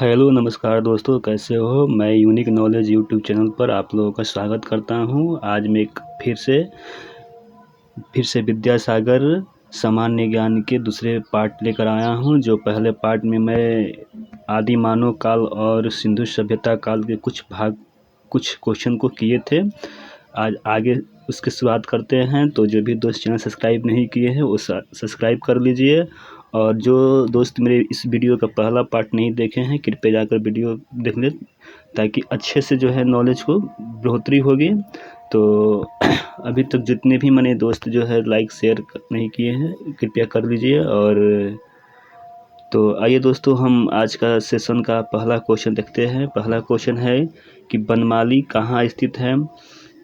Hello नमस्कार दोस्तों, कैसे हो। मैं यूनिक नॉलेज यूट्यूब चैनल पर आप लोगों का स्वागत करता हूं। आज मैं एक फिर से विद्यासागर सामान्य ज्ञान के दूसरे पार्ट लेकर आया हूं। जो पहले पार्ट में मैं आदि मानव काल और सिंधु सभ्यता काल के कुछ क्वेश्चन को किए थे। आज आगे उसकी शुरुआत करते हैं। तो जो भी दोस्त चैनल सब्सक्राइब नहीं किए हैं वो सब्सक्राइब कर लीजिए, और जो दोस्त मेरे इस वीडियो का पहला पार्ट नहीं देखे हैं कृपया जाकर वीडियो देख लें, ताकि अच्छे से जो है नॉलेज को बढ़ोतरी होगी। तो अभी तक जितने भी मैंने दोस्त जो है लाइक शेयर नहीं किए हैं कृपया कर लीजिए। और तो आइए दोस्तों, हम आज का सेशन का पहला क्वेश्चन देखते हैं। पहला क्वेश्चन है कि बनमाली कहाँ स्थित है।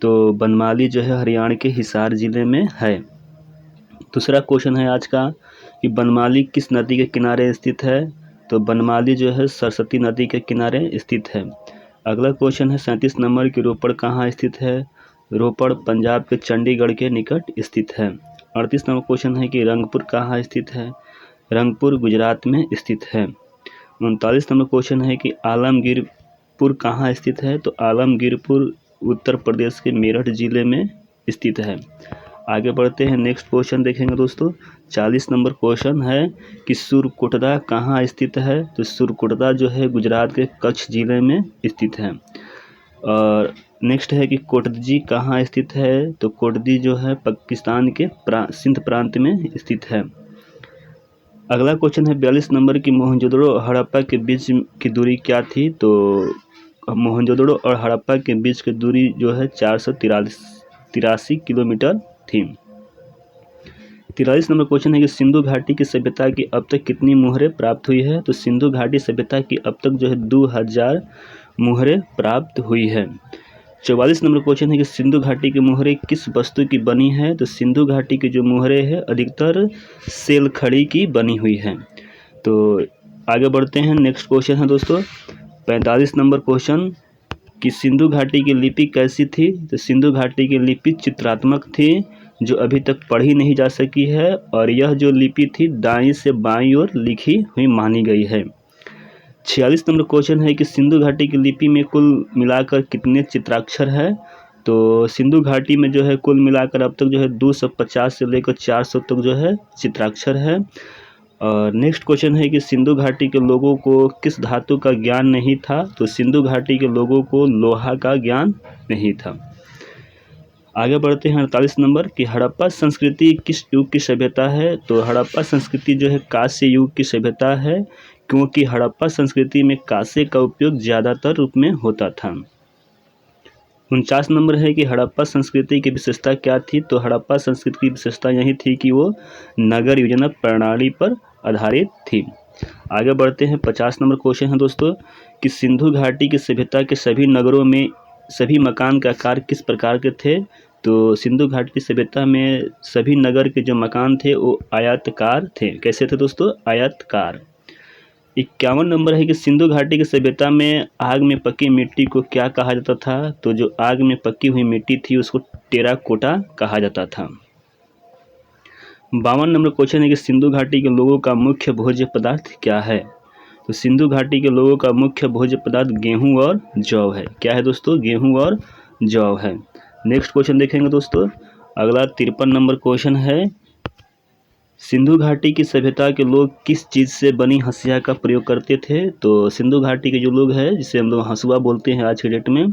तो बनमाली जो है हरियाणा के हिसार ज़िले में है। दूसरा क्वेश्चन है आज का कि बनमाली किस नदी के किनारे स्थित है। तो बनमाली जो है सरस्वती नदी के किनारे स्थित है। अगला क्वेश्चन है 37 नंबर की रोपड़ कहाँ स्थित है। रोपड़ पंजाब के चंडीगढ़ के निकट स्थित है। 38 नंबर क्वेश्चन है कि रंगपुर कहाँ स्थित है। रंगपुर गुजरात में स्थित है। 39 नंबर क्वेश्चन है कि आलमगीरपुर कहाँ स्थित है। तो आलमगीरपुर उत्तर प्रदेश के मेरठ जिले में स्थित है। आगे बढ़ते हैं, नेक्स्ट क्वेश्चन देखेंगे दोस्तों। 40 नंबर क्वेश्चन है कि सुरकोटदा कहाँ स्थित है। तो सुरकोटदा जो है गुजरात के कच्छ जिले में स्थित है। और नेक्स्ट है कि कोटद्जी कहाँ स्थित है। तो कोटद्जी जो है पाकिस्तान के सिंध प्रांत में स्थित है। अगला क्वेश्चन है 42 नंबर की मोहनजोदड़ो और हड़प्पा के बीच की दूरी क्या थी। तो मोहनजोदड़ो और हड़प्पा के बीच की दूरी जो है 483 किलोमीटर थी। 43 नंबर क्वेश्चन है कि सिंधु घाटी की सभ्यता की अब तक कितनी मुहरें प्राप्त हुई है। तो सिंधु घाटी सभ्यता की अब तक जो है 2000 मुहरें प्राप्त हुई है। 44 नंबर क्वेश्चन है कि सिंधु घाटी की मुहरें किस वस्तु की बनी है। तो सिंधु घाटी की जो मुहरें है अधिकतर सेलखड़ी की बनी हुई है। तो आगे बढ़ते हैं, नेक्स्ट क्वेश्चन है दोस्तों 45 नंबर क्वेश्चन कि सिंधु घाटी की लिपि कैसी थी। तो सिंधु घाटी की लिपि चित्रात्मक थी, जो अभी तक पढ़ी नहीं जा सकी है, और यह जो लिपि थी दाईं से बाईं ओर लिखी हुई मानी गई है। 46 नंबर क्वेश्चन है कि सिंधु घाटी की लिपि में कुल मिलाकर कितने चित्राक्षर है। तो सिंधु घाटी में जो है कुल मिलाकर अब तक जो है 250 से लेकर 400 तक जो है चित्राक्षर है। और नेक्स्ट क्वेश्चन है कि सिंधु घाटी के लोगों को किस धातु का ज्ञान नहीं था। तो सिंधु घाटी के लोगों को लोहा का ज्ञान नहीं था। आगे बढ़ते हैं 48 नंबर कि हड़प्पा संस्कृति किस युग की सभ्यता है। तो हड़प्पा संस्कृति जो है कांस्य युग की सभ्यता है, क्योंकि हड़प्पा संस्कृति में कांसे का उपयोग ज़्यादातर रूप में होता था। 49 नंबर है कि हड़प्पा संस्कृति की विशेषता क्या थी। तो हड़प्पा संस्कृति की विशेषता यही थी कि वो नगर योजना प्रणाली पर आधारित थी। आगे बढ़ते हैं, 50 नंबर क्वेश्चन है दोस्तों कि सिंधु घाटी की सभ्यता के सभी नगरों में सभी मकान का आकार किस प्रकार के थे। तो सिंधु घाटी की सभ्यता में सभी नगर के जो मकान थे वो आयताकार थे। कैसे थे दोस्तों, आयताकार। 51 नंबर है कि सिंधु घाटी की सभ्यता में आग में पकी मिट्टी को क्या कहा जाता था। तो जो आग में पकी हुई मिट्टी थी उसको टेराकोटा कहा जाता था। 52 नंबर क्वेश्चन है कि सिंधु घाटी के लोगों का मुख्य भोज्य पदार्थ क्या है। तो सिंधु घाटी के लोगों का मुख्य भोज्य पदार्थ गेहूं और जौ है। क्या है दोस्तों, गेहूं और जौ है। नेक्स्ट क्वेश्चन देखेंगे दोस्तों। अगला 53 नंबर क्वेश्चन है सिंधु घाटी की सभ्यता के लोग किस चीज़ से बनी हंसिया का प्रयोग करते थे। तो सिंधु घाटी के जो लोग हैं जिसे हम लोग हंसुआ बोलते हैं आज के डेट में,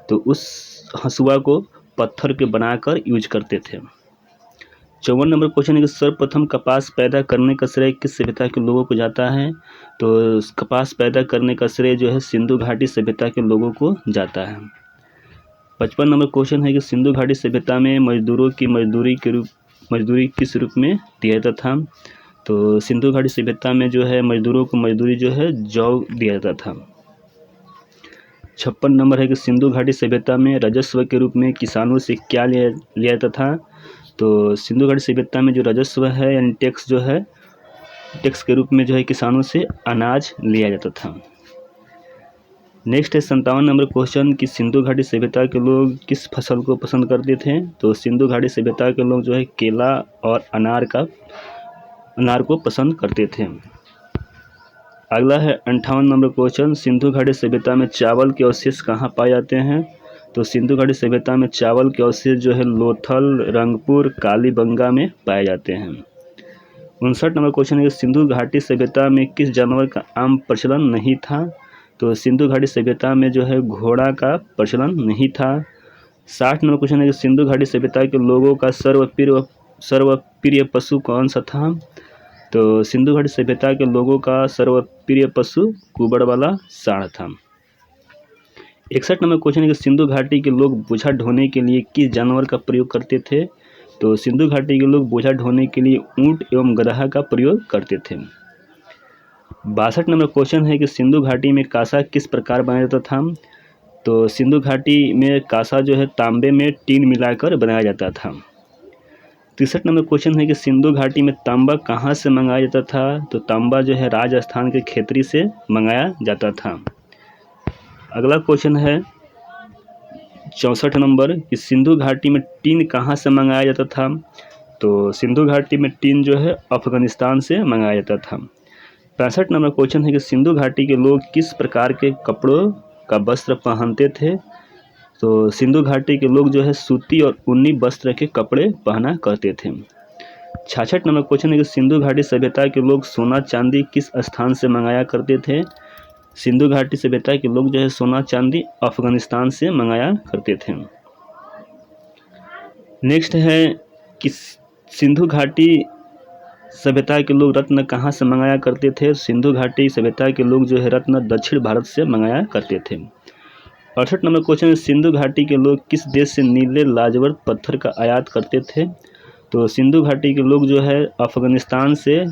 तो उस हंसुआ को पत्थर के बनाकर यूज करते थे। 54 नंबर क्वेश्चन है कि सर्वप्रथम कपास पैदा करने का श्रेय किस सभ्यता के लोगों को जाता है। तो कपास पैदा करने का श्रेय जो है सिंधु घाटी सभ्यता के लोगों को जाता है। 55 नंबर क्वेश्चन है कि सिंधु घाटी सभ्यता में मजदूरों की मजदूरी किस रूप में दिया जाता था। तो सिंधु घाटी सभ्यता में जो है मजदूरों को मजदूरी जो है जौ दिया जाता था। 56 नंबर है कि सिंधु घाटी सभ्यता में राजस्व के रूप में किसानों से क्या लिया जाता था। तो सिंधु घाटी सभ्यता में जो राजस्व है यानी टैक्स जो है, टैक्स के रूप में जो है किसानों से अनाज लिया जाता था। नेक्स्ट है 57 नंबर क्वेश्चन कि सिंधु घाटी सभ्यता के लोग किस फसल को पसंद करते थे। तो सिंधु घाटी सभ्यता के लोग जो है केला और अनार को पसंद करते थे। अगला है 58 नंबर क्वेश्चन, सिंधु घाटी सभ्यता में चावल के अवशेष कहाँ पाए जाते हैं? तो सिंधु घाटी सभ्यता में चावल के अवशेष जो है लोथल, रंगपुर, कालीबंगा में पाए जाते हैं। 59 नंबर क्वेश्चन है कि सिंधु घाटी सभ्यता में किस जानवर का आम प्रचलन नहीं था? तो सिंधु घाटी सभ्यता में जो है घोड़ा का प्रचलन नहीं था। 60 नंबर क्वेश्चन है कि सिंधु घाटी सभ्यता के लोगों का सर्वप्रिय पशु कौन सा था? तो सिंधु घाटी सभ्यता के लोगों का सर्वप्रिय पशु कुबड़ वाला सांड था। 61 नंबर क्वेश्चन है कि सिंधु घाटी के लोग बोझा ढोने के लिए किस जानवर का प्रयोग करते थे? तो सिंधु घाटी के लोग बोझा ढोने के लिए ऊंट एवं गदहा का प्रयोग करते थे। 62 नंबर क्वेश्चन है कि सिंधु घाटी में कांसा किस प्रकार बनाया जाता था? तो सिंधु घाटी में कांसा जो है तांबे में टीन मिलाकर बनाया जाता था। 63 नंबर क्वेश्चन है कि सिंधु घाटी में तांबा कहाँ से मंगाया जाता था? तो तांबा जो है राजस्थान के खेतरी से मंगाया जाता था। अगला क्वेश्चन है 64 नंबर कि सिंधु घाटी में टीन कहाँ से मंगाया जाता था? तो सिंधु घाटी में टीन जो है अफगानिस्तान से मंगाया जाता था। 65 नंबर क्वेश्चन है कि सिंधु घाटी के लोग किस प्रकार के कपड़ों का वस्त्र पहनते थे? तो सिंधु घाटी के लोग जो है सूती और ऊनी वस्त्र के कपड़े पहना करते थे। 66 नंबर क्वेश्चन है कि सिंधु घाटी सभ्यता के लोग सोना चांदी किस स्थान से मंगाया करते थे? सिंधु घाटी सभ्यता के लोग जो है सोना चांदी अफगानिस्तान से मंगाया करते थे। नेक्स्ट है कि सिंधु घाटी सभ्यता के लोग रत्न कहाँ से मंगाया करते थे? सिंधु घाटी सभ्यता के लोग जो है रत्न दक्षिण भारत से मंगाया करते थे। 68 नंबर क्वेश्चन है सिंधु घाटी के लोग किस देश से नीले लाजवर्त पत्थर का आयात करते थे? तो सिंधु घाटी के लोग जो है अफगानिस्तान से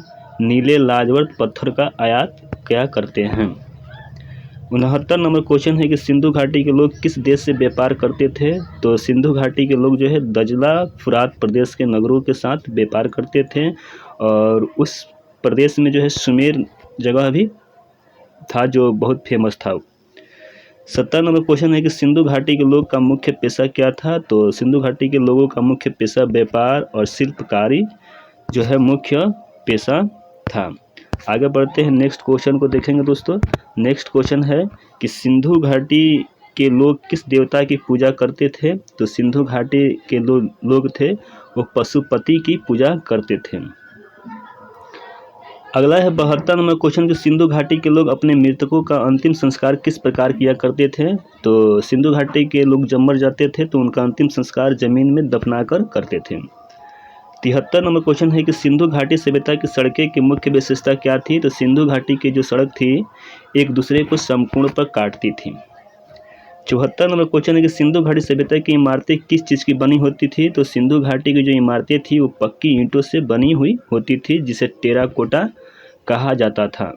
नीले लाजवर्त पत्थर का आयात किया करते हैं। 69 नंबर क्वेश्चन है कि सिंधु घाटी के लोग किस देश से व्यापार करते थे? तो सिंधु घाटी के लोग जो है दजला फुरात प्रदेश के नगरों के साथ व्यापार करते थे और उस प्रदेश में जो है सुमेर जगह भी था जो बहुत फेमस था। 70 नंबर क्वेश्चन है कि सिंधु घाटी के लोग का मुख्य पेशा क्या था? तो सिंधु घाटी के लोगों का मुख्य पेशा व्यापार और शिल्पकारी जो है मुख्य पेशा था। आगे बढ़ते हैं, नेक्स्ट क्वेश्चन को देखेंगे दोस्तों। नेक्स्ट क्वेश्चन है कि सिंधु घाटी के लोग किस देवता की पूजा करते थे? तो सिंधु घाटी के लोग थे वो पशुपति की पूजा करते थे। अगला है 72 नंबर क्वेश्चन कि सिंधु घाटी के लोग अपने मृतकों का अंतिम संस्कार किस प्रकार किया करते थे? तो सिंधु घाटी के लोग जब मर जाते थे तो उनका अंतिम संस्कार जमीन में दफनाकर करते थे। 73 नंबर क्वेश्चन है कि सिंधु घाटी सभ्यता की सड़कें की मुख्य विशेषता क्या थी? तो सिंधु घाटी की जो सड़क थी एक दूसरे को समकोण पर काटती थी। 74 नंबर क्वेश्चन है कि सिंधु घाटी सभ्यता की इमारतें किस चीज़ की बनी होती थी? तो सिंधु घाटी की जो इमारतें थी वो पक्की ईंटों से बनी हुई होती थी जिसे टेराकोटा कहा जाता था।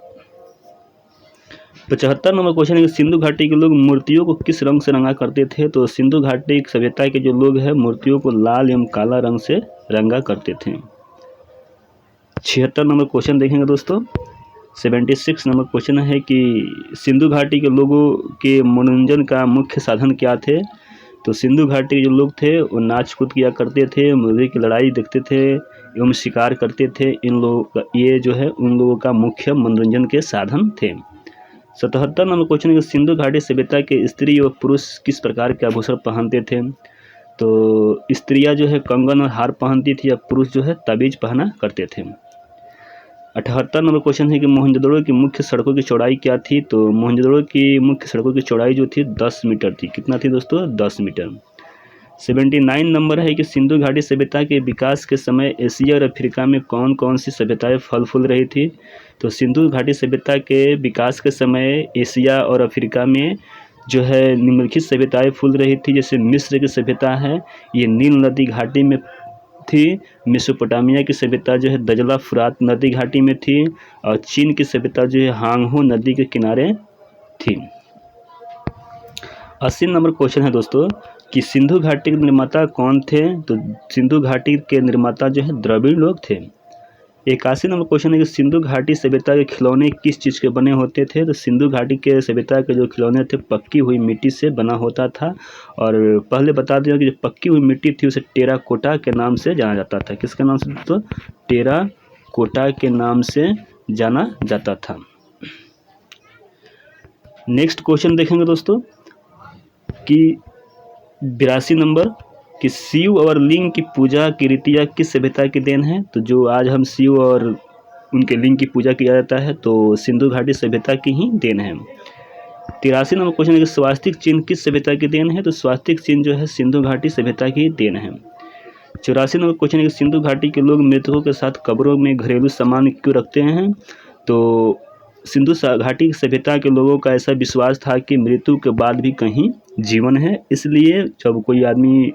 75 नंबर क्वेश्चन है कि सिंधु घाटी के लोग मूर्तियों को किस रंग से रंगा करते थे? तो सिंधु घाटी सभ्यता के जो लोग हैं मूर्तियों को लाल एवं काला रंग से रंगा करते थे। 76 नंबर क्वेश्चन देखेंगे दोस्तों। 76 नंबर क्वेश्चन है कि सिंधु घाटी के लोगों के मनोरंजन का मुख्य साधन क्या थे? तो सिंधु घाटी के जो लोग थे वो नाच कूद किया करते थे, मुर्गे की लड़ाई देखते थे एवं शिकार करते थे। इन लोगों का ये जो है उन लोगों का मुख्य मनोरंजन के साधन थे। 77 नंबर क्वेश्चन है कि सिंधु घाटी सभ्यता के स्त्री व पुरुष किस प्रकार के आभूषण पहनते थे? तो स्त्रियां जो है कंगन और हार पहनती थी या पुरुष जो है ताबीज पहना करते थे। 78 नंबर क्वेश्चन है कि मोहनजोदड़ो की मुख्य सड़कों की चौड़ाई क्या थी? तो मोहनजोदड़ो की मुख्य सड़कों की चौड़ाई जो थी 10 मीटर थी। कितना थी दोस्तों? 10 मीटर। 79 नंबर है कि सिंधु घाटी सभ्यता के विकास के समय एशिया और अफ्रीका में कौन कौन सी सभ्यताएं फल फूल रही थी? तो सिंधु घाटी सभ्यता के विकास के समय एशिया और अफ्रीका में जो है निम्नलिखित सभ्यताएं फूल रही थी। जैसे मिस्र की सभ्यता है ये नील नदी घाटी में थी। मेसोपोटामिया की सभ्यता जो है दजला फुरात नदी घाटी में थी और चीन की सभ्यता जो है हांगहो नदी के किनारे थी। 80 नंबर क्वेश्चन है दोस्तों कि सिंधु घाटी के निर्माता कौन थे? तो सिंधु घाटी के निर्माता जो है द्रविड़ लोग थे। 81 नंबर क्वेश्चन है कि सिंधु घाटी सभ्यता के खिलौने किस चीज़ के बने होते थे? तो सिंधु घाटी के सभ्यता के जो खिलौने थे पक्की हुई मिट्टी से बना होता था और पहले बता दें कि जो पक्की हुई मिट्टी थी उसे टेराकोटा के नाम से जाना जाता था। किसके नाम से दोस्तों? टेराकोटा के नाम से जाना जाता था। नेक्स्ट क्वेश्चन देखेंगे दोस्तों कि 82 नंबर कि शिव और लिंग की पूजा की रीतियाँ किस सभ्यता की देन है। तो जो आज हम शिव और उनके लिंग की पूजा किया जाता है तो सिंधु घाटी सभ्यता की ही देन है। 83 नंबर क्वेश्चन है कि स्वास्तिक चिन्ह किस सभ्यता की देन है। तो स्वास्तिक चिन्ह जो है सिंधु घाटी सभ्यता की देन है। 84 नंबर क्वेश्चन है कि सिंधु घाटी के लोग मृतकों के साथ कब्रों में घरेलू सामान क्यों रखते हैं। तो सिंधु घाटी की सभ्यता के लोगों का ऐसा विश्वास था कि मृत्यु के बाद भी कहीं जीवन है, इसलिए जब कोई आदमी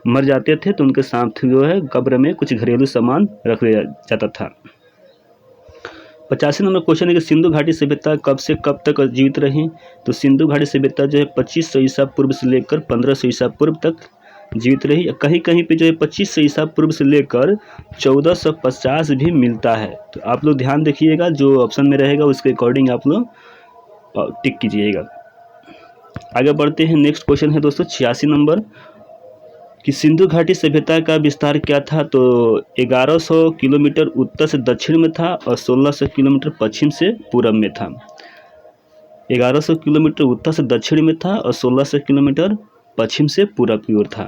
मर जाते थे तो उनके साथ जो है कब्र में कुछ घरेलू सामान रख दिया जाता था। 85 नंबर क्वेश्चन है कि सिंधु घाटी सभ्यता कब से कब तक जीवित रही। तो सिंधु घाटी सभ्यता जो है 2500 ईसा पूर्व से लेकर 1500 ईसा पूर्व तक जीवित रही। कहीं कहीं पे जो है 2500 ईसा पूर्व से लेकर 1450 भी मिलता है। तो आप लोग ध्यान देखिएगा, जो ऑप्शन में रहेगा उसके अकॉर्डिंग आप लोग टिक कीजिएगा। आगे बढ़ते हैं। नेक्स्ट क्वेश्चन है दोस्तों 86 नंबर कि सिंधु घाटी सभ्यता का विस्तार क्या था। तो 1100 किलोमीटर उत्तर से दक्षिण में था और 1600 किलोमीटर पश्चिम से पूरब में था। 1100 किलोमीटर उत्तर से दक्षिण में था और 1600 किलोमीटर पश्चिम से पूरब की ओर था।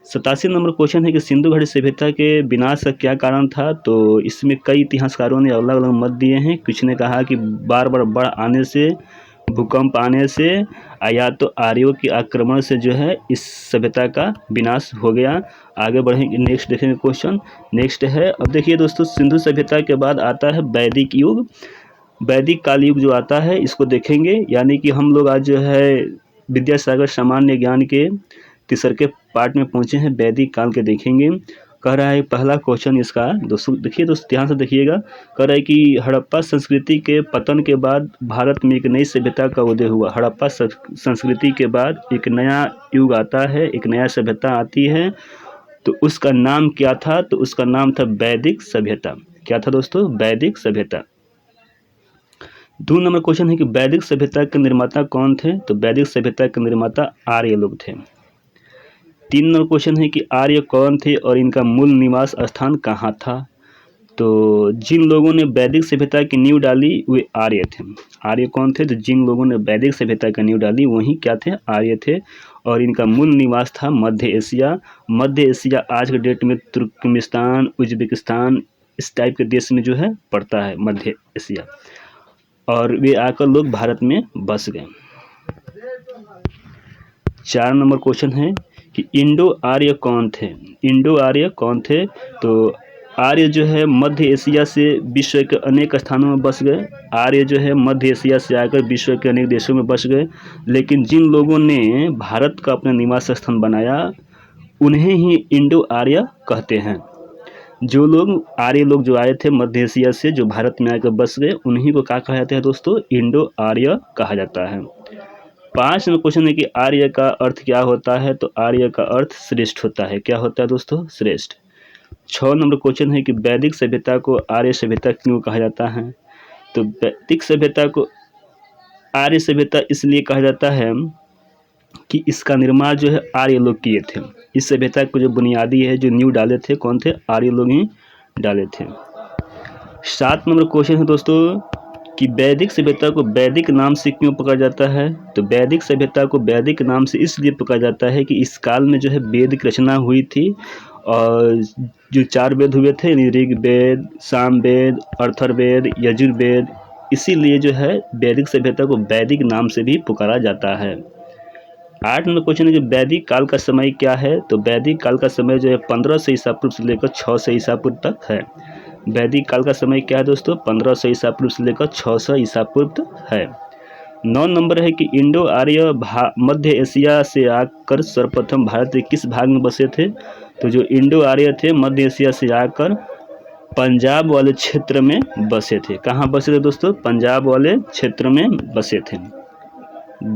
87 नंबर क्वेश्चन है कि सिंधु घाटी सभ्यता के विनाश का क्या कारण था। तो इसमें कई इतिहासकारों ने अलग अलग मत दिए हैं। कुछ ने कहा कि बार बार बाढ़ आने से, भूकंप आने से, या तो आर्यों के आक्रमण से जो है इस सभ्यता का विनाश हो गया। आगे बढ़ेंगे, नेक्स्ट देखेंगे क्वेश्चन। नेक्स्ट है, अब देखिए दोस्तों, सिंधु सभ्यता के बाद आता है वैदिक युग। वैदिक काल युग जो आता है इसको देखेंगे, यानी कि हम लोग आज जो है विद्यासागर सामान्य ज्ञान के तीसरे के पार्ट में पहुंचे हैं, वैदिक काल के देखेंगे। कह रहा है पहला क्वेश्चन इसका दोस्तों, देखिए दोस्तों ध्यान से देखिएगा। कह रहा है कि हड़प्पा संस्कृति के पतन के बाद भारत में एक नई सभ्यता का उदय हुआ। हड़प्पा संस्कृति के बाद एक नया युग आता है, एक नया सभ्यता आती है। तो उसका नाम क्या था। तो उसका नाम था वैदिक सभ्यता। क्या था दोस्तों? वैदिक सभ्यता। 2 नंबर क्वेश्चन है कि वैदिक सभ्यता के निर्माता कौन थे। तो वैदिक सभ्यता के निर्माता आर्य लोग थे। 3 नंबर क्वेश्चन है कि आर्य कौन थे और इनका मूल निवास स्थान कहाँ था। तो जिन लोगों ने वैदिक सभ्यता की नींव डाली वे आर्य थे। आर्य कौन थे? तो जिन लोगों ने वैदिक सभ्यता की नींव डाली वही क्या थे? आर्य थे। और इनका मूल निवास था मध्य एशिया। मध्य एशिया आज के डेट में तुर्कमेनिस्तान, उज्बेकिस्तान, इस टाइप के देश में जो है पड़ता है मध्य एशिया। और वे आकर लोग भारत में बस गए। 4 नंबर क्वेश्चन है कि इंडो आर्य कौन थे। इंडो आर्य कौन थे? तो आर्य जो है मध्य एशिया से विश्व के अनेक स्थानों में बस गए। आर्य जो है मध्य एशिया से आकर विश्व के अनेक देशों में बस गए। लेकिन जिन लोगों ने भारत का अपना निवास स्थान बनाया उन्हें ही इंडो आर्य कहते हैं। जो लोग आर्य लोग जो आए थे मध्य एशिया से, जो भारत में आकर बस गए, उन्हीं को क्या कहा जाता है दोस्तों? इंडो आर्य कहा जाता है। 5 नंबर क्वेश्चन है कि आर्य का अर्थ क्या होता है। तो आर्य का अर्थ श्रेष्ठ होता है। क्या होता है दोस्तों? श्रेष्ठ। 6 नंबर क्वेश्चन है कि वैदिक सभ्यता को आर्य सभ्यता क्यों कहा जाता है। तो वैदिक सभ्यता को आर्य सभ्यता इसलिए कहा जाता है कि इसका निर्माण जो है आर्य लोग किए थे। इस सभ्यता को जो बुनियादी है, जो नींव डाले थे, कौन थे? आर्य लोग ही डाले थे। 7 नंबर क्वेश्चन है दोस्तों कि वैदिक सभ्यता को वैदिक नाम से क्यों पुकारा जाता है। तो वैदिक सभ्यता को वैदिक नाम से इसलिए पुकारा जाता है कि इस काल में जो है वेद की रचना हुई थी। और जो 4 वेद हुए थे, ऋग्वेद, सामवेद, अथर्ववेद, यजुर्वेद, इसीलिए जो है वैदिक सभ्यता को वैदिक नाम से भी पुकारा जाता है। 8 नंबर क्वेश्चन है कि वैदिक काल का समय क्या है। तो वैदिक काल का समय जो है 1500 ईसा पूर्व से लेकर 600 ईसा पूर्व तक है। वैदिक काल का समय क्या है दोस्तों? 1500 ईसा पूर्व से लेकर 600 ईसा पूर्व तक है। 9 नंबर है कि इंडो आर्य मध्य एशिया से आकर सर्वप्रथम भारत के किस भाग में बसे थे। तो जो इंडो आर्य थे मध्य एशिया से आकर पंजाब वाले क्षेत्र में बसे थे। कहाँ बसे थे दोस्तों? पंजाब वाले क्षेत्र में बसे थे।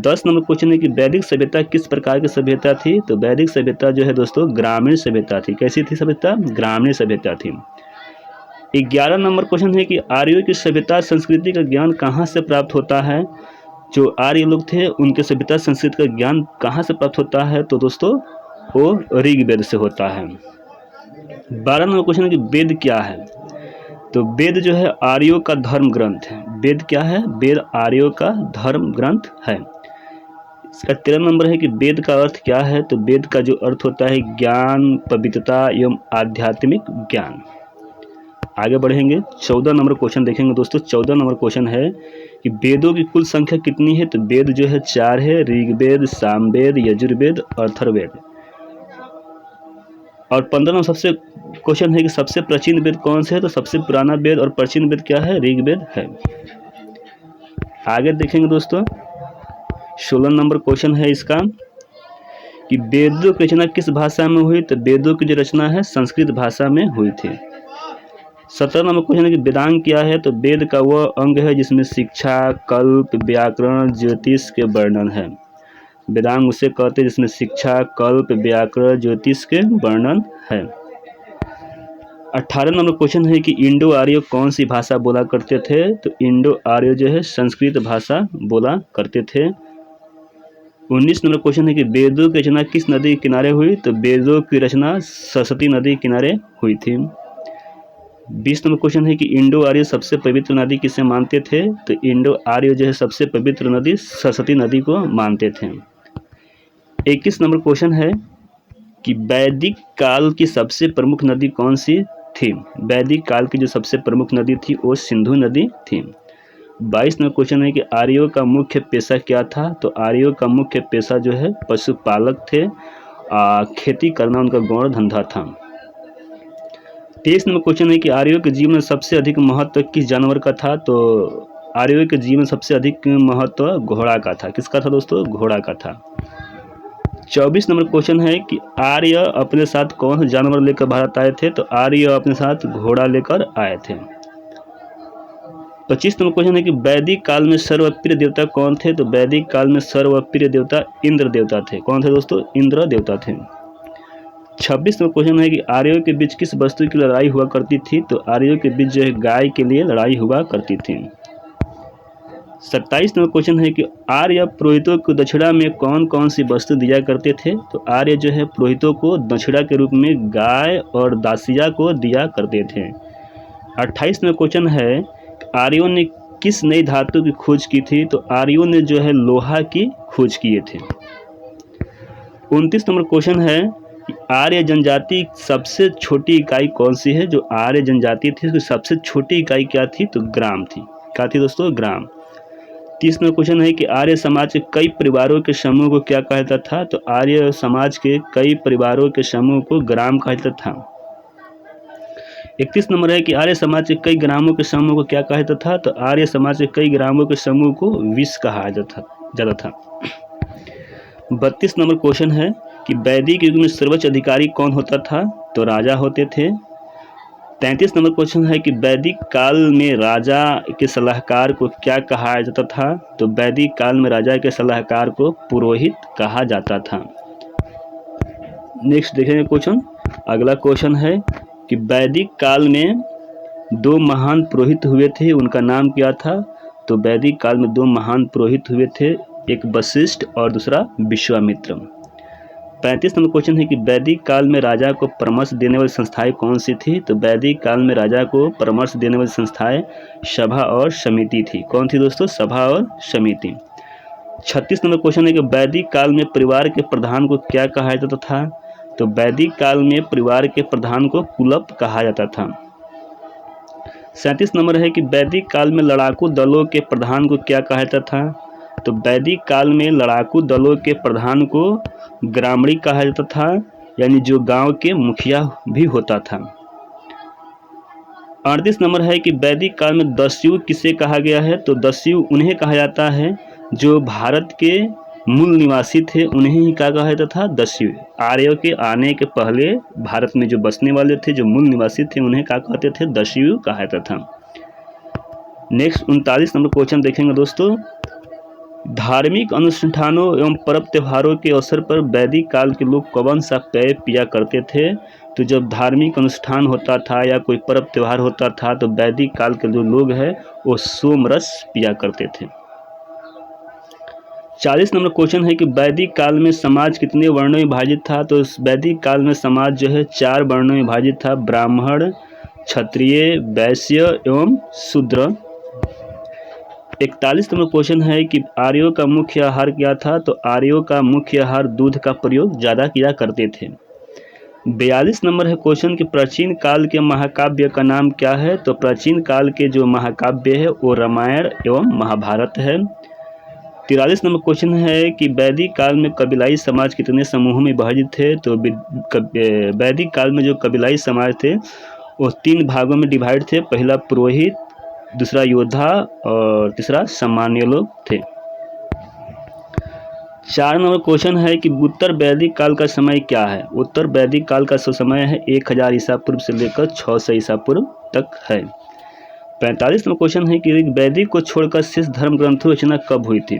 10 नंबर क्वेश्चन है कि वैदिक सभ्यता किस प्रकार की सभ्यता थी। तो वैदिक सभ्यता जो है दोस्तों ग्रामीण सभ्यता थी। कैसी थी सभ्यता? ग्रामीण सभ्यता थी। 11 नंबर क्वेश्चन है कि आर्यों की सभ्यता संस्कृति का ज्ञान कहाँ से प्राप्त होता है। जो आर्य लोग थे उनके सभ्यता संस्कृति का ज्ञान कहाँ से प्राप्त होता है। तो दोस्तों वो ऋग्वेद से होता है। 12 नंबर क्वेश्चन है कि वेद क्या है। तो वेद जो है आर्यों का धर्म ग्रंथ है। वेद क्या है? वेद आर्यों का धर्म ग्रंथ है। इसका 13 नंबर है कि वेद का अर्थ क्या है? तो वेद का जो अर्थ होता है ज्ञान, पवित्रता एवं आध्यात्मिक ज्ञान। आगे बढ़ेंगे, 14 नंबर क्वेश्चन देखेंगे दोस्तों। 14 नंबर क्वेश्चन है कि वेदों की कुल संख्या कितनी है? तो वेद जो है 4 है, ऋग्वेद, सामवेद, यजुर्वेद और अथर्ववेद। और 15 नंबर सबसे क्वेश्चन है कि सबसे प्राचीन वेद कौन से है? तो सबसे पुराना वेद और प्राचीन वेद क्या है? ऋग्वेद है। आगे देखेंगे दोस्तों, 16 नंबर क्वेश्चन है इसका कि वेदों की रचना किस भाषा में हुई? तो वेदों की जो रचना है संस्कृत भाषा में हुई थी। 17 नंबर क्वेश्चन है कि वेदांग क्या है? तो वेद का वह अंग है जिसमें शिक्षा, कल्प, व्याकरण, ज्योतिष के वर्णन है। वेदांग उसे कहते हैं जिसमें शिक्षा, कल्प, व्याकरण, ज्योतिष के वर्णन है। 18 नंबर क्वेश्चन है कि इंडो आर्य कौन सी भाषा बोला करते थे? तो इंडो आर्य जो है संस्कृत भाषा बोला करते थे। 19 नंबर क्वेश्चन है कि वेदों की रचना किस नदी के किनारे हुई? तो वेदों की रचना सरस्वती नदी के किनारे हुई थी। 20 नंबर क्वेश्चन है कि इंडो आर्य सबसे पवित्र नदी किसे मानते थे? तो इंडो आर्य जो है सबसे पवित्र नदी सरस्वती नदी को मानते थे। 21 नंबर क्वेश्चन है कि वैदिक काल की सबसे प्रमुख नदी कौन सी थी? वैदिक काल की जो सबसे प्रमुख नदी थी वो सिंधु नदी थी। 22 नंबर क्वेश्चन है कि आर्यों का मुख्य पेशा क्या था? तो आर्यों का मुख्य पेशा जो है पशुपालक थे। खेती करना उनका गौण धंधा था। 23 नंबर क्वेश्चन है कि आर्यों के जीवन में सबसे अधिक महत्व किस जानवर का था? तो आर्यों के जीवन में सबसे अधिक महत्व घोड़ा का था। किसका था दोस्तों? घोड़ा का था। 24 नंबर क्वेश्चन है कि आर्य अपने साथ कौन से जानवर लेकर भारत आए थे? तो आर्य अपने साथ घोड़ा लेकर आए थे। 25 नंबर क्वेश्चन है कि वैदिक काल में सर्वप्रिय देवता कौन थे? तो वैदिक काल में सर्वप्रिय देवता इंद्र देवता थे। कौन थे दोस्तों? इंद्र देवता थे। 26 नंबर क्वेश्चन है कि आर्यों के बीच किस वस्तु की लड़ाई हुआ करती थी? तो आर्यों के बीच जो है गाय के लिए लड़ाई हुआ करती थी। 27 नंबर क्वेश्चन है कि आर्य पुरोहितों को दक्षिणा में कौन कौन सी वस्तु दिया करते थे? तो आर्य जो है पुरोहितों को दक्षिणा के रूप में गाय और दासिया को दिया करते थे। 28 नंबर क्वेश्चन है आर्यों ने किस नई धातु की खोज की थी? तो आर्यों ने जो है लोहा की खोज किए थे। 29 नंबर क्वेश्चन है कि आर्य जनजाति सबसे छोटी इकाई कौन सी है? जो आर्य जनजाति थी उसकी सबसे छोटी इकाई क्या थी? तो ग्राम थी। क्या थी दोस्तों? ग्राम। 30 नंबर क्वेश्चन है कि आर्य समाज के कई परिवारों के समूह को क्या कहा जाता था? तो आर्य समाज के कई परिवारों के समूह को ग्राम कहा जाता था। 31 नंबर है कि आर्य समाज के कई ग्रामों के समूह को क्या कहा जाता था? तो आर्य समाज के कई ग्रामों के समूह को विष कहा जाता था। 32 नंबर क्वेश्चन है कि वैदिक युग में सर्वोच्च अधिकारी कौन होता था? तो राजा होते थे। 33 नंबर क्वेश्चन है कि वैदिक काल में राजा के सलाहकार को क्या कहा जाता था? तो वैदिक काल में राजा के सलाहकार को पुरोहित कहा जाता था। नेक्स्ट देखेंगे क्वेश्चन। अगला क्वेश्चन है कि वैदिक काल में 2 महान पुरोहित हुए थे, उनका नाम क्या था? तो वैदिक काल में 2 महान पुरोहित हुए थे, एक वशिष्ठ और दूसरा विश्वामित्र। 35 नंबर क्वेश्चन है कि वैदिक काल में राजा को परामर्श देने वाली संस्थाएं कौन सी थी? तो वैदिक काल में राजा को परामर्श देने वाली संस्थाएं सभा और समिति थी। कौन थी दोस्तों? सभा और समिति। 36 नंबर क्वेश्चन है कि वैदिक काल में परिवार के प्रधान को क्या कहा जाता था? तो वैदिक काल में परिवार के प्रधान को कुलप कहा जाता था। 37 नंबर है कि वैदिक काल में लड़ाकू दलों के प्रधान को क्या कहा जाता था? तो वैदिक काल में लड़ाकू दलों के प्रधान को ग्रामणी कहा जाता था, यानी जो गांव के मुखिया भी होता था। 38 नंबर है कि वैदिक काल में दस्यु किसे कहा गया है? तो दस्यु उन्हें कहा जाता है जो भारत के मूल निवासी थे, उन्हें ही क्या कहा जाता था? दस्यु। आर्यों के आने के पहले भारत में जो बसने वाले थे, जो मूल निवासी थे, उन्हें क्या कहते थे? दस्यु कहा जाता था। नेक्स्ट 39 नंबर क्वेश्चन देखेंगे दोस्तों। धार्मिक अनुष्ठानों एवं पर्व त्योहारों के अवसर पर वैदिक काल के लोग कौन सा पेय पिया करते थे? तो जब धार्मिक अनुष्ठान होता था या कोई पर्व त्योहार होता था तो वैदिक काल के जो लोग हैं वो सोमरस पिया करते थे। 40 नंबर क्वेश्चन है कि वैदिक काल में समाज कितने वर्णों में विभाजित था? तो वैदिक काल में समाज जो है 4 वर्णों में विभाजित था, ब्राह्मण, क्षत्रिय, वैश्य एवं शूद्र। 41 नंबर क्वेश्चन है कि आर्यों का मुख्य आहार क्या था? तो आर्यों का मुख्य आहार दूध का प्रयोग ज़्यादा किया करते थे। 42 नंबर है क्वेश्चन कि प्राचीन काल के महाकाव्य का नाम क्या है? तो प्राचीन काल के जो महाकाव्य है वो रामायण एवं महाभारत है। 43 नंबर क्वेश्चन है कि वैदिक काल में कबीलाई समाज कितने समूहों में विभाजित थे? तो वैदिक काल में जो कबीलाई समाज थे वो 3 भागों में डिवाइड थे। पहला पुरोहित, दूसरा योद्धा और तीसरा सामान्य लोग थे। 4 नंबर क्वेश्चन है कि उत्तर वैदिक काल का समय क्या है? उत्तर वैदिक काल का समय है 1000 ईसा पूर्व से लेकर 600 ईसा पूर्व तक है। 45 नंबर क्वेश्चन है कि ऋग वैदिक को छोड़कर शेष धर्म ग्रंथों की रचना कब हुई थी?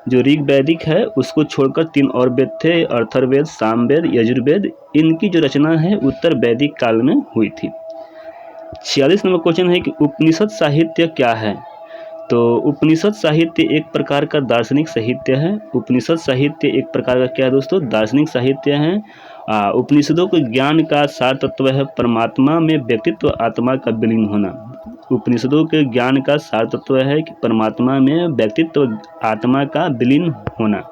जो ऋग वैदिक है उसको छोड़कर 3 और वेद थे, अथर्ववेद, सामवेद, यजुर्वेद। इनकी जो रचना है उत्तर वैदिक काल में हुई थी। 46 नंबर क्वेश्चन है कि उपनिषद साहित्य क्या है? तो उपनिषद साहित्य एक प्रकार का दार्शनिक साहित्य है। उपनिषद साहित्य एक प्रकार का क्या है दोस्तों? दार्शनिक साहित्य है। उपनिषदों के ज्ञान का सार तत्व है परमात्मा में व्यक्तित्व आत्मा का विलीन होना। उपनिषदों के ज्ञान का सार तत्व है कि परमात्मा में व्यक्तित्व आत्मा का विलीन होना।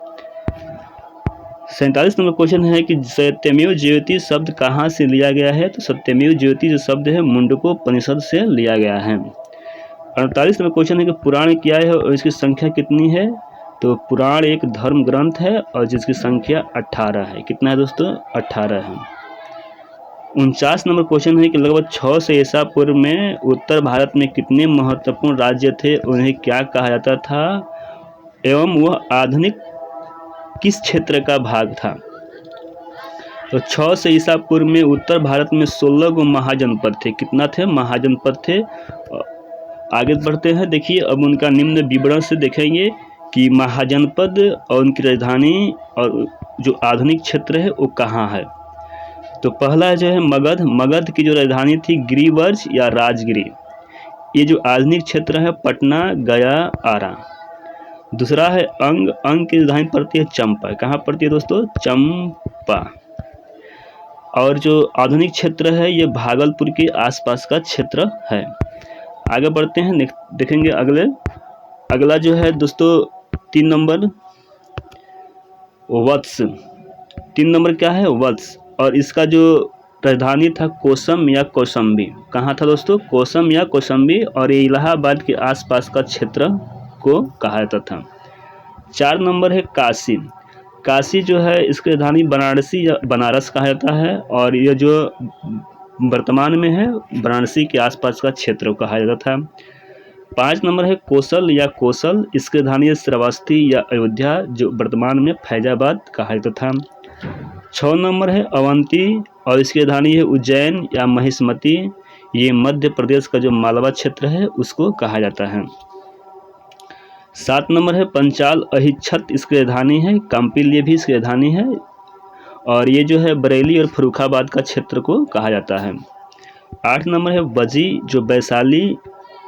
47 नंबर क्वेश्चन है कि सत्यमेव जयते शब्द कहाँ से लिया गया है? तो सत्यमेव जयते जो शब्द है मुंडकोपनिषद से लिया गया है। 48 नंबर क्वेश्चन है कि पुराण क्या है और इसकी संख्या कितनी है? तो पुराण एक धर्म ग्रंथ है और जिसकी संख्या 18 है। कितना है दोस्तों? 18 है। 49 नंबर क्वेश्चन है कि लगभग 600 ईसा पूर्व में उत्तर भारत में कितने महत्वपूर्ण राज्य थे, उन्हें क्या कहा जाता था एवं वह आधुनिक किस क्षेत्र का भाग था? तो 600 ईसा पूर्व में उत्तर भारत में 16 गो महाजनपद थे। कितना थे? महाजनपद थे। आगे बढ़ते हैं, देखिए अब उनका निम्न विवरण से देखेंगे कि महाजनपद और उनकी राजधानी और जो आधुनिक क्षेत्र है वो कहाँ है। तो पहला जो है मगध। मगध की जो राजधानी थी गिरिवर्ज या राजगिरी। ये जो आधुनिक क्षेत्र है पटना, गया, आरा। दूसरा है अंग। अंग की राजधानी पड़ती है चंपा। कहाँ पड़ती है दोस्तों? चंपा। और जो आधुनिक क्षेत्र है ये भागलपुर के आसपास का क्षेत्र है। आगे बढ़ते हैं, देखेंगे अगला जो है दोस्तों 3 नंबर वत्स। 3 नंबर क्या है? वत्स। और इसका जो राजधानी था कोसम या कौसम्बी। कहाँ था दोस्तों? कोसम या कौसम्बी। और ये इलाहाबाद के आसपास का क्षेत्र को कहा जाता था। 4 नंबर है काशी। काशी जो है इसकी राजधानी बनारसी या बनारस कहा जाता है और यह जो वर्तमान में है वाराणसी के आसपास का क्षेत्र कहा जाता था। 5 नंबर है कौशल या कौशल। इसकी राजधानी श्रावस्ती या अयोध्या जो वर्तमान में फैजाबाद कहा जाता था। 6 नंबर है अवंती और इसकी राजधानी है उज्जैन या महिष्मती। ये मध्य प्रदेश का जो मालवा क्षेत्र है उसको कहा जाता है। 7 नंबर है पंचाल अहिच्छत। इसकी राजधानी है काम्पिल्य भी इसकी राजधानी है और ये जो है बरेली और फर्रुखाबाद का क्षेत्र को कहा जाता है। 8 नंबर है बजी जो वैशाली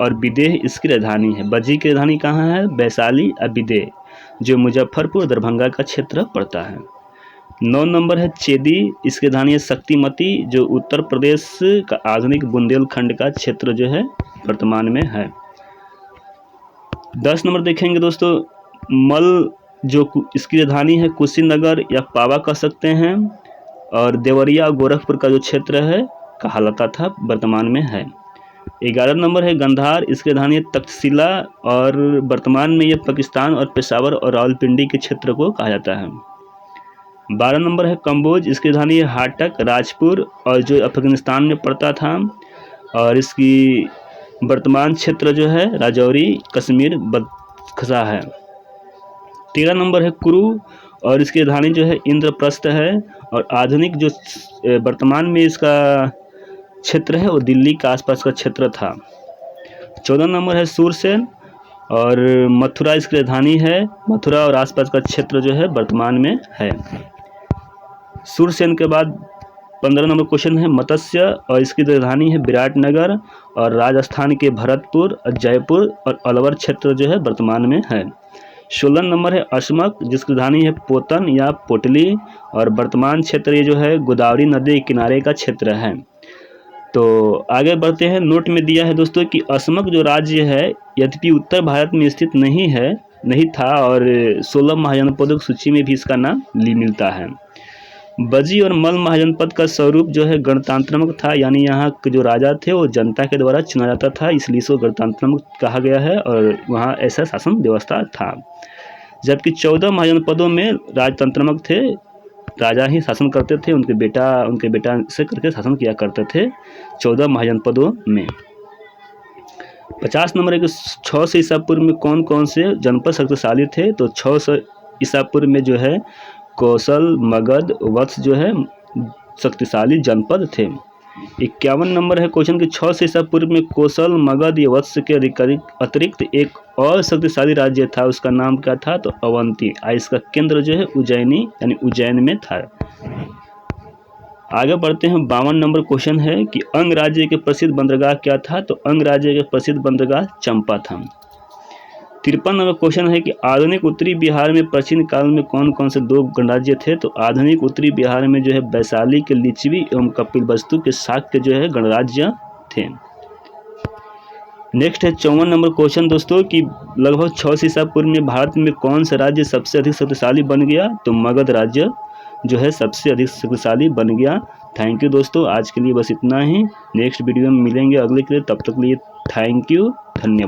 और विदेह इसकी राजधानी है। बजी की राजधानी कहाँ है? वैशाली और विदेह जो मुजफ्फरपुर दरभंगा का क्षेत्र पड़ता है। 9 नंबर है चेदी। इसकी राजधानी है शक्तिमती जो उत्तर प्रदेश का आधुनिक बुंदेलखंड का क्षेत्र जो है वर्तमान में है। 10 नंबर देखेंगे दोस्तों मल जो इसकी राजधानी है कुशीनगर या पावा कह सकते हैं और देवरिया और गोरखपुर का जो क्षेत्र है कहलाता था वर्तमान में है। 11 नंबर है गंधार। इसकी राजधानी है तक्षशिला और वर्तमान में ये पाकिस्तान और पेशावर और रावलपिंडी के क्षेत्र को कहा जाता है। 12 नंबर है कम्बोज। इसकी राजधानी है हाटक, राजपुर और जो अफगानिस्तान में पड़ता था और इसकी वर्तमान क्षेत्र जो है राजौरी, कश्मीर, बदख्शा है। 13 नंबर है कुरु और इसकी राजधानी जो है इंद्रप्रस्थ है और आधुनिक जो वर्तमान में इसका क्षेत्र है वो दिल्ली के आसपास का क्षेत्र था। 14 नंबर है सूरसेन और मथुरा इसकी राजधानी है। मथुरा और आसपास का क्षेत्र जो है वर्तमान में है। सूरसेन के बाद 15 नंबर क्वेश्चन है मत्स्य और इसकी राजधानी है विराटनगर और राजस्थान के भरतपुर, जयपुर और अलवर क्षेत्र जो है वर्तमान में है। 16 नंबर है अशमक जिसकी राजधानी है पोतन या पोटली और वर्तमान क्षेत्र ये जो है गोदावरी नदी के किनारे का क्षेत्र है। तो आगे बढ़ते हैं। नोट में दिया है दोस्तों कि असमक जो राज्य है यद्यपि उत्तर भारत में स्थित नहीं था और 16 महाजनपदों की सूची में भी इसका नाम मिलता है। बजी और मल महाजनपद का स्वरूप जो है गणतंत्रात्मक था, यानी यहाँ के जो राजा थे वो जनता के द्वारा चुना जाता था, इसलिए इसको गणतंत्रात्मक कहा गया है और वहाँ ऐसा शासन व्यवस्था था। जबकि 14 महाजनपदों में राजतंत्रात्मक थे, राजा ही शासन करते थे, उनके बेटा से करके शासन किया करते थे 14 महाजनपदों में। 50 नंबर है कि 600 ईसा पूर्व में कौन कौन से जनपद शक्तिशाली थे। तो 600 ईसा पूर्व में जो है कौशल, मगध, वत्स जो है शक्तिशाली जनपद थे। 51 नंबर है क्वेश्चन कि 600 ईसा पूर्व में कौशल, मगध या वत्स के अतिरिक्त एक और शक्तिशाली राज्य था, उसका नाम क्या था। तो अवंती। इसका केंद्र जो है उज्जैनी यानी उज्जैन में था। आगे बढ़ते हैं। 52 नंबर क्वेश्चन है कि अंग राज्य के प्रसिद्ध बंदरगाह क्या था। तो अंग राज्य के प्रसिद्ध बंदरगाह चंपा था। 53 नंबर क्वेश्चन है कि आधुनिक उत्तरी बिहार में प्राचीन काल में कौन कौन से 2 गणराज्य थे। तो आधुनिक उत्तरी बिहार में जो है वैशाली के लिच्छवी एवं कपिलवस्तु के शाक्य जो है गणराज्य थे। नेक्स्ट है 54 नंबर क्वेश्चन दोस्तों कि लगभग 600 ईसा पूर्व में भारत में कौन सा राज्य सबसे अधिक शक्तिशाली बन गया। तो मगध राज्य जो है सबसे अधिक शक्तिशाली बन गया। थैंक यू दोस्तों, आज के लिए बस इतना ही। नेक्स्ट वीडियो में मिलेंगे अगले के लिए, तब तक के लिए थैंक यू, धन्यवाद।